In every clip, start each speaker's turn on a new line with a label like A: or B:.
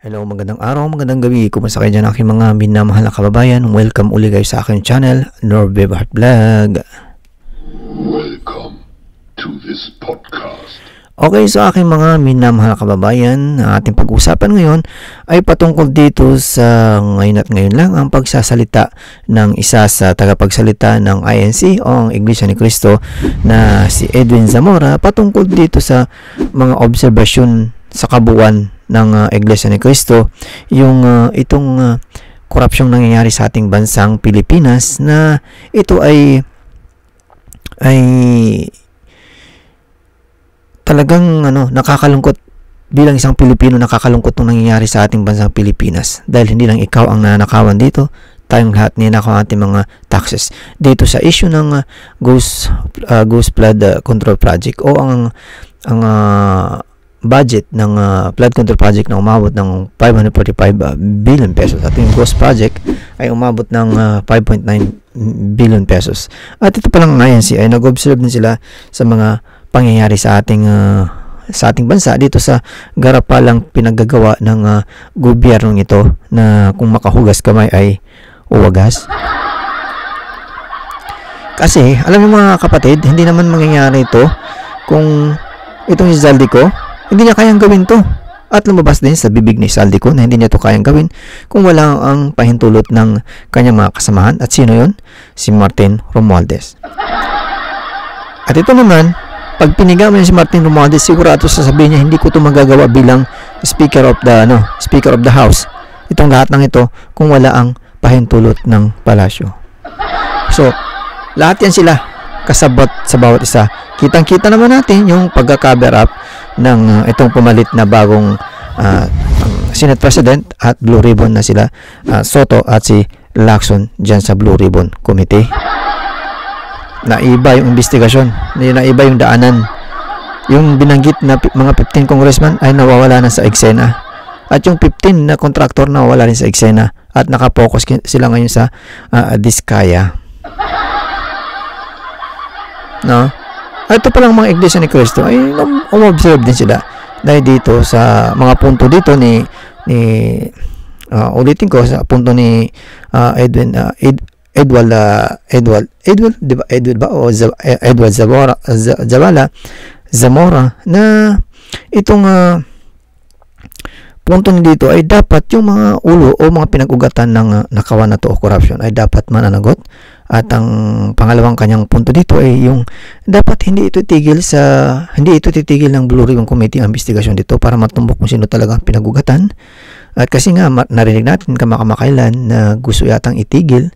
A: Hello, magandang araw, magandang gabi. Kumusta kayo dyan aking mga minamahal na kababayan? Welcome uli guys sa aking channel, Norbe Bart Vlog.
B: Welcome to this podcast.
A: Okay, so aking mga minamahal na kababayan, ang ating pag-usapan ngayon ay patungkol dito sa ngayon at ngayon lang ang pagsasalita ng isa sa tagapagsalita ng INC o ang Iglesia ni Cristo na si Edwin Zamora patungkol dito sa mga obserbasyon sa kabuuan ng Iglesia ni Cristo, yung itong korupsyong nangyayari sa ating bansang Pilipinas, na ito ay talagang nakakalungkot. Bilang isang Pilipino, nakakalungkot nung nangyayari sa ating bansang Pilipinas, dahil hindi lang ikaw ang nanakawan dito, tayong lahat ninakaw ang ating mga taxes dito sa issue ng Ghost Flood Control Project o ang budget ng flood control project na umabot ng 545 billion pesos. At yung Ghost Project ay umabot ng 5.9 billion pesos. At ito palang INC ay nag-observe din sila sa mga pangyayari sa ating bansa dito sa garapalang pinaggagawa ng gobyernong ito, na kung makahugas kamay ay uwagas. Kasi alam niyo mga kapatid, hindi naman mangyayari ito kung itong si Zaldico, hindi niya kayang gawin to. At lumabas din sa bibig ni Zaldico na hindi niya to kayang gawin kung wala ang pahintulot ng kanyang mga kasamahan. At sino yon? Si Martin Romualdez. At ito naman, pag piniga mo si Martin Romualdez, sigurado sasabihin niya, hindi ko to magagawa bilang Speaker of the House. Itong lahat ng ito kung wala ang pahintulot ng palasyo. So, lahat yan sila kasabot sa bawat isa. Kitang-kita naman natin yung pagka-cover up ng itong pumalit na bagong Senate President at Blue Ribbon na sila Soto at si Lacson dyan sa Blue Ribbon Committee. Naiba yung investigasyon, naiba yung daanan. Yung binanggit na mga 15 congressman ay nawawala na sa eksena. At yung 15 na contractor nawawala rin sa eksena. At nakapokus sila ngayon sa Diskaya. No? At ito palang mga Iglesia ni Cristo ay umobserve din sila dahil dito sa mga punto dito ulitin ko sa punto ni Edward Zamora na itong punto dito ay dapat yung mga ulo o mga pinag-ugatan ng nakawan na to o corruption ay dapat mananagot. At ang pangalawang kanyang punto dito ay yung dapat hindi ito titigil ng Blue Ribbon Committee ang investigasyon dito para matumbok kung sino talaga ang pinag-ugatan. At kasi nga narinig natin kamakailan na gusto yatang itigil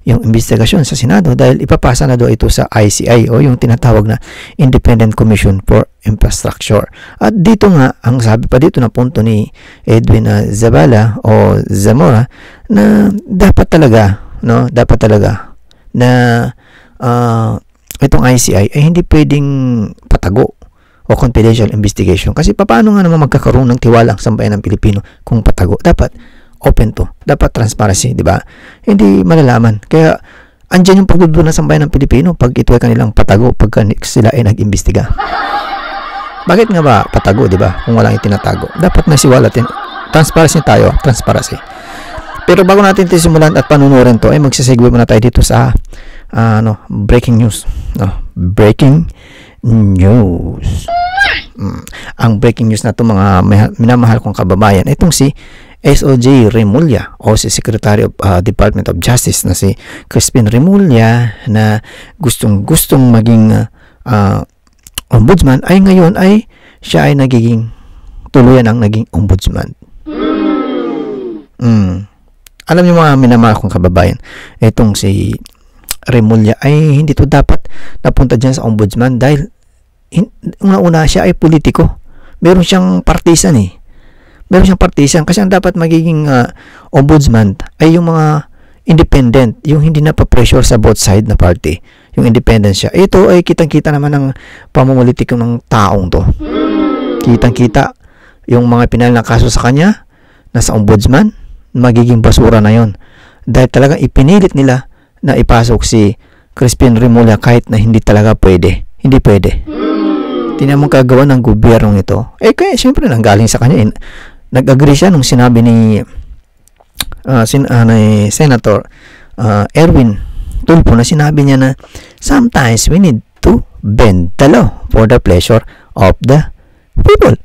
A: yung investigasyon sa Senado dahil ipapasa na daw ito sa ICI o yung tinatawag na Independent Commission for Infrastructure. At dito nga, ang sabi pa dito na punto ni Edwin Zamora na dapat talaga na itong ICI ay hindi pwedeng patago o confidential investigation. Kasi paano nga naman magkakaroon ng tiwala ang sambayan ng Pilipino kung patago? Dapat open to. Dapat transparency, di ba? Hindi malalaman. Kaya andyan yung pagdududa ng sambayan ng Pilipino pag ito ay kanilang patago, pag sila ay nag-imbestiga. Bakit nga ba patago, di ba? Kung walang itinatago. Dapat nasiwalatin. Transparency tayo. Transparency. Pero bago natin simulan at panunurin to, ay magsisegue muna tayo dito sa breaking news. Breaking news. Ang breaking news na to, mga minamahal kong kababayan, itong si SOJ Remulla o si Secretary of Department of Justice na si Crispin Remulla na gustong maging ombudsman, ay ngayon ay siya ay tuluyan ang naging ombudsman. Alam niyo mga minamahal kong kababayan, itong si Remulla ay hindi to dapat napunta dyan sa ombudsman dahil una siya ay politiko. Meron siyang partisan kasi ang dapat magiging ombudsman ay yung mga independent, yung hindi na pa-pressure sa both side na party, yung independent siya. Ito ay kitang-kita naman ng pamumulitik ng taong to. Kitang-kita yung mga pinal na kaso sa kanya nasa ombudsman, magiging basura na yon dahil talagang ipinilit nila na ipasok si Crispin Remulla kahit na hindi talaga pwede. Hindi pwede. Tingnan mo kagawa ng gobyernong ito. Kaya siyempre nanggaling sa kanya nag-agree siya nung sinabi ni Senator Erwin Tulfo na sinabi niya na sometimes we need to bend the law for the pleasure of the people.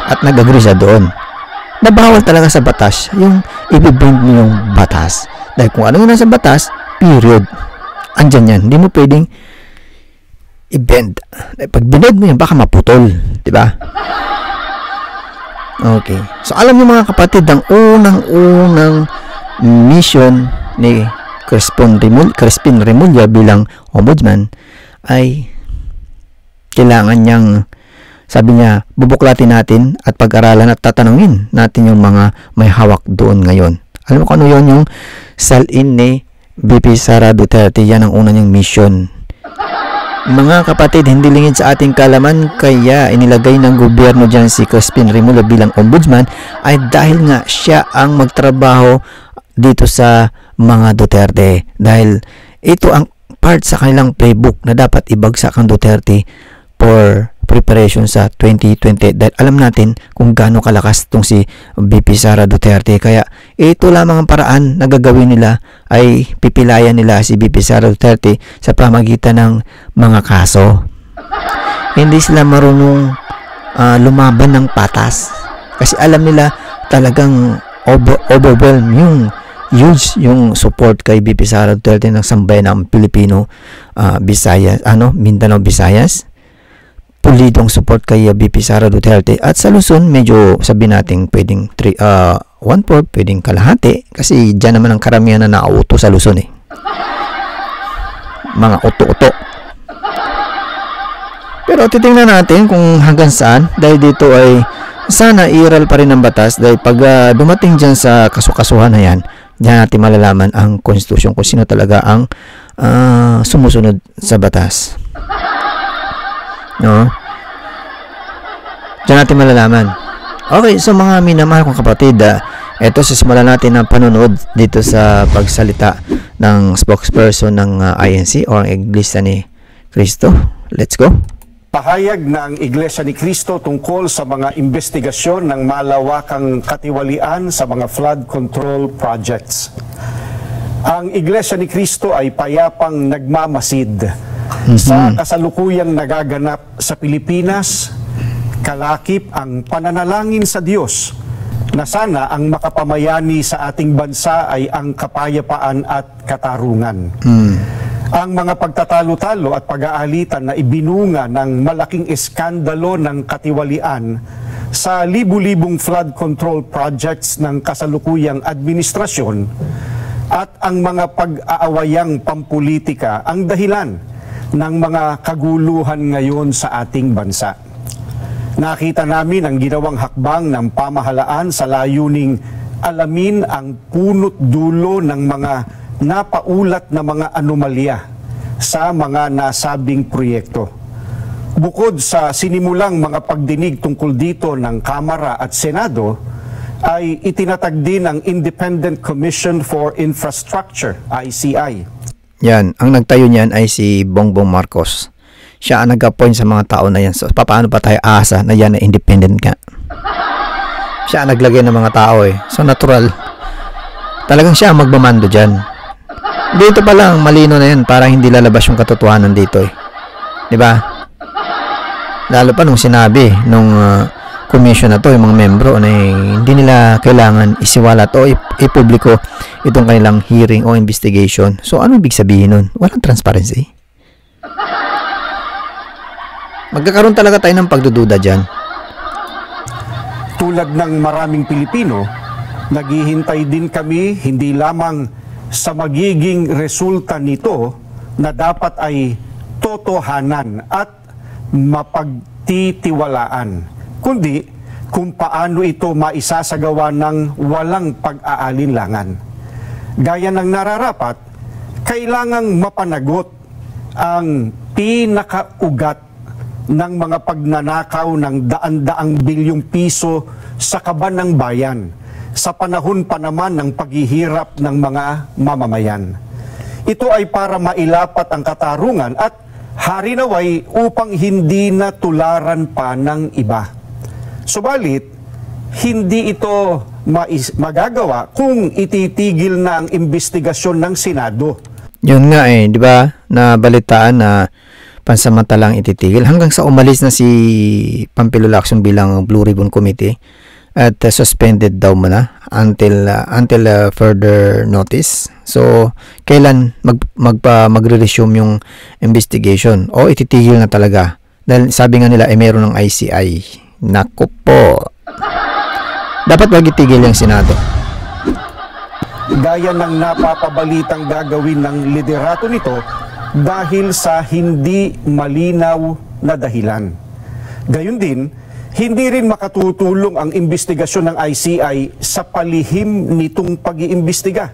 A: At nag-agree siya doon na bawal talaga sa batas yung i-bend mo yung batas. Dahil kung ano yung nasa batas, period, andyan yan. Hindi mo pwedeng i-bend. Pag binend mo yan, baka maputol. Diba? Okay. So, alam niyo mga kapatid, ang unang mission ni Crispin Remulla bilang ombudsman ay kailangan niyang, sabi niya, bubuklatin natin at pag-aralan at tatanungin natin yung mga may hawak doon ngayon. Alam mo kung ano yun, yung salin ni VP Sara Duterte, yan ang una niyang mission. Mga kapatid, hindi lingid sa ating kalaman, kaya inilagay ng gobyerno dyan si Crispin Remulla bilang ombudsman ay dahil nga siya ang magtrabaho dito sa mga Duterte. Dahil ito ang part sa kanilang playbook na dapat ibagsak ang Duterte for preparation sa 2020. Dahil alam natin kung gaano kalakas itong si VP Sara Duterte. Kaya ito lamang ang paraan na gagawin nila, ay pipilayan nila si VP Sara Duterte sa pamagitan ng mga kaso. Hindi sila marunong lumaban ng patas. Kasi alam nila talagang overwhelm yung huge yung support kay VP Sara Duterte ng sambayan ng Pilipino, Visayas, Mindanao, Visayas. Pulidong support kay VP Sara Duterte. At sa Luzon, medyo sabi natin pwedeng 1/4, pwedeng kalahati. Kasi dyan naman ang karamihan na nauto sa Luzon mga uto-uto. Pero titingnan natin kung hanggang saan. Dahil dito ay sana iral pa rin ng batas. Dahil pag dumating dyan sa kasukasuhan na yan, diyan natin malalaman ang konstitusyon kung sino talaga ang sumusunod sa batas. No? Diyan natin malalaman. Okay, so mga minamahal kong kapatid, ito sisimulan natin ang panonood dito sa pagsalita ng spokesperson ng INC o ang Iglesia ni Cristo. Let's go.
C: Pahayag na ang Iglesia ni Cristo tungkol sa mga investigasyon ng malawakang katiwalian sa mga flood control projects. Ang Iglesia ni Cristo ay payapang nagmamasid sa kasalukuyang nagaganap sa Pilipinas. Kalakip ang pananalangin sa Diyos na sana ang makapamayani sa ating bansa ay ang kapayapaan at katarungan. Ang mga pagtatalo-talo at pag-aalitan na ibinunga ng malaking eskandalo ng katiwalian sa libu-libong flood control projects ng kasalukuyang administrasyon at ang mga pag-aawayang pampolitika ang dahilan ng mga kaguluhan ngayon sa ating bansa. Nakita namin ang ginawang hakbang ng pamahalaan sa layuning alamin ang punot dulo ng mga napaulat na mga anomalya sa mga nasabing proyekto. Bukod sa sinimulang mga pagdinig tungkol dito ng Kamara at Senado, ay itinatag din ang Independent Commission for Infrastructure, ICI.
A: Yan, ang nagtayo niyan ay si Bongbong Marcos. Siya ang nag-appoint sa mga tao na yan. So, paano pa tayo asa na yan na independent ka? Siya ang naglagay ng mga tao So, natural. Talagang siya ang magmamando dyan. Dito pa lang, malino na yan. Parang hindi lalabas yung katotohanan dito Diba? Lalo pa nung sinabi, nung commission na to, yung mga membro, na hindi nila kailangan isiwalat o ipubliko itong kanilang hearing o investigation. So, ano ibig sabihin nun? Walang transparency. Magkakaroon talaga tayo ng pagdududa dyan.
C: Tulad ng maraming Pilipino, naghihintay din kami hindi lamang sa magiging resulta nito na dapat ay totohanan at mapagtitiwalaan, kundi kung paano ito maisasagawa ng walang pag-aalinlangan. Gaya ng nararapat, kailangang mapanagot ang pinakaugat ng mga pagnanakaw ng daan-daang bilyong piso sa kaban ng bayan sa panahon pa naman ng paghihirap ng mga mamamayan. Ito ay para mailapat ang katarungan at harinaway upang hindi na tularan pa ng iba. Subalit, hindi ito magagawa kung ititigil na ang investigasyon ng Senado.
A: Yun nga di ba? Nabalitaan na pansamantalang ititigil hanggang sa umalis na si Pampilo Lacson bilang Blue Ribbon Committee at suspended daw muna until further notice. So, kailan magre-resume yung investigation o ititigil na talaga? Dahil sabi nga nila meron ng ICI. Naku po. Dapat wag itigil yung Senado.
C: Gaya ng napapabalitang gagawin ng liderato nito dahil sa hindi malinaw na dahilan. Gayun din, hindi rin makatutulong ang investigasyon ng ICI sa palihim nitong pag-iimbestiga.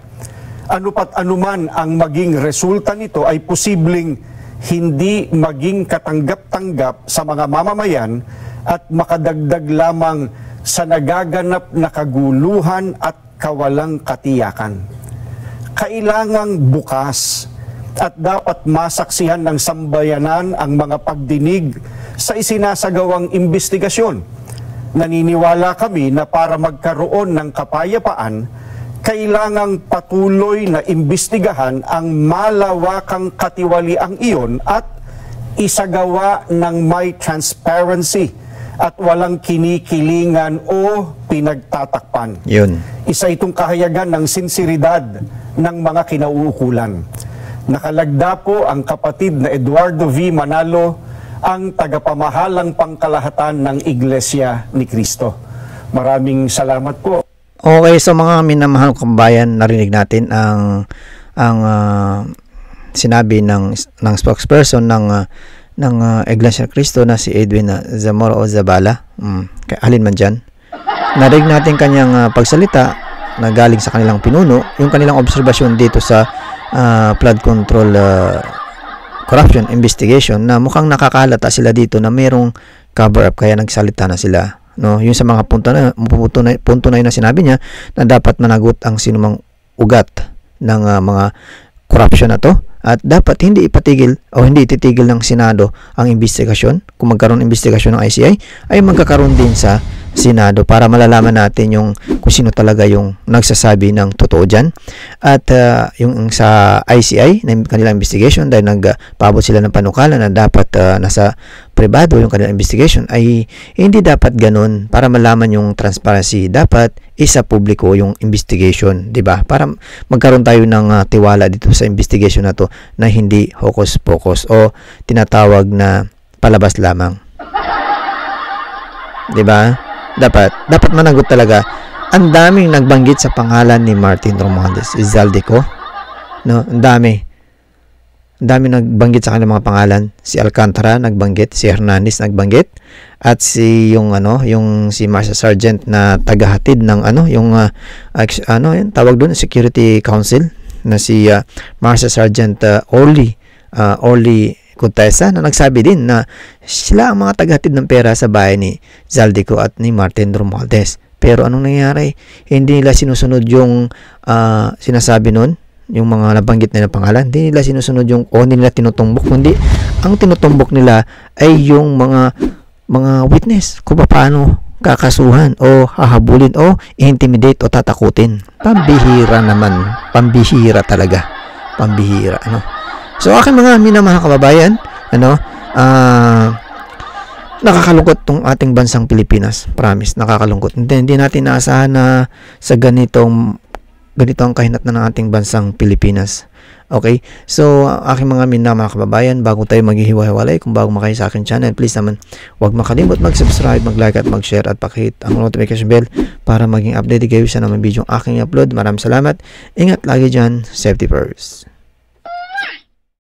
C: Ano pat anuman ang maging resulta nito ay posibleng hindi maging katanggap-tanggap sa mga mamamayan at makadagdag lamang sa nagaganap na kaguluhan at kawalang katiyakan. Kailangang bukas at dapat masaksihan ng sambayanan ang mga pagdinig sa isinasagawang investigasyon. Naniniwala kami na para magkaroon ng kapayapaan, kailangang patuloy na imbestigahan ang malawakang katiwaliang iyon at isagawa ng may transparency at walang kinikilingan o pinagtatakpan.
A: Yun.
C: Isa itong kahayagan ng sinseridad ng mga kinauukulan. Nakalagda po ang kapatid na Eduardo V. Manalo, ang tagapamahalang pangkalahatan ng Iglesia ni Cristo. Maraming salamat po.
A: Okay, so mga minamahal kabayan, narinig natin ang sinabi ng spokesperson ng Iglesia ni Cristo na si Edwin Zamora o Zabala. Alin man dyan. Narinig natin kanyang pagsalita na galing sa kanilang pinuno, yung kanilang obserbasyon dito sa flood control corruption investigation na mukhang nakakalata sila dito na mayroong cover up kaya nagsalita na sila. No, yung sa mga punto na yun na sinabi niya na dapat managot ang sinumang ugat ng mga corruption na to at dapat hindi ipatigil o hindi ititigil ng Senado ang investigasyon. Kung magkaroon investigasyon ng ICI ay magkakaroon din sa Senado para malalaman natin yung kung sino talaga yung nagsasabi ng totoo dyan. At yung sa ICI na kanilang investigation dahil nagpaabot sila ng panukala na dapat nasa pribado yung kanilang investigation ay hindi dapat ganun para malaman yung transparency. Dapat isa publiko yung investigation, di ba? Para magkaroon tayo ng tiwala dito sa investigation na to na hindi hocus pocus o tinatawag na palabas lamang. Di ba? Dapat managot talaga. Ang daming nagbanggit sa pangalan ni Martin Romualdez, Zaldico. No, ang dami nagbanggit sa kanilang mga pangalan. Si Alcantara nagbanggit, si Hernandez nagbanggit, at si yung si Master Sergeant na tagahatid ng yung tawag doon Security Council na si Master Sergeant Orly Contessa na nagsabi din na sila ang mga tagahatid ng pera sa bahay ni Zaldico at ni Martin Romualdez. Pero anong nangyari? Hindi nila sinusunod yung sinasabi nun, yung mga nabanggit na pangalan. Hindi nila sinusunod hindi nila tinutumbok. Kundi ang tinutumbok nila ay yung mga witness kung paano kakasuhan o hahabulin o intimidate o tatakutin. Pambihira naman. Pambihira talaga. Pambihira. So aking mga minamahal kababayan, nakakalungkot tong ating bansang Pilipinas. Promise, nakakalungkot. Hindi natin naasahan na sa ganito ang kahinatnan ng ating bansang Pilipinas. Okay? So, aking mga minamahal kababayan, bago tayo maghihiwa-hiwalay, kung bago makayo sa aking channel, please naman, huwag makalimot mag-subscribe, mag-like at mag-share at pakihit ang notification bell para maging updated kayo sa naman video aking upload. Maraming salamat. Ingat lagi dyan. Safety first.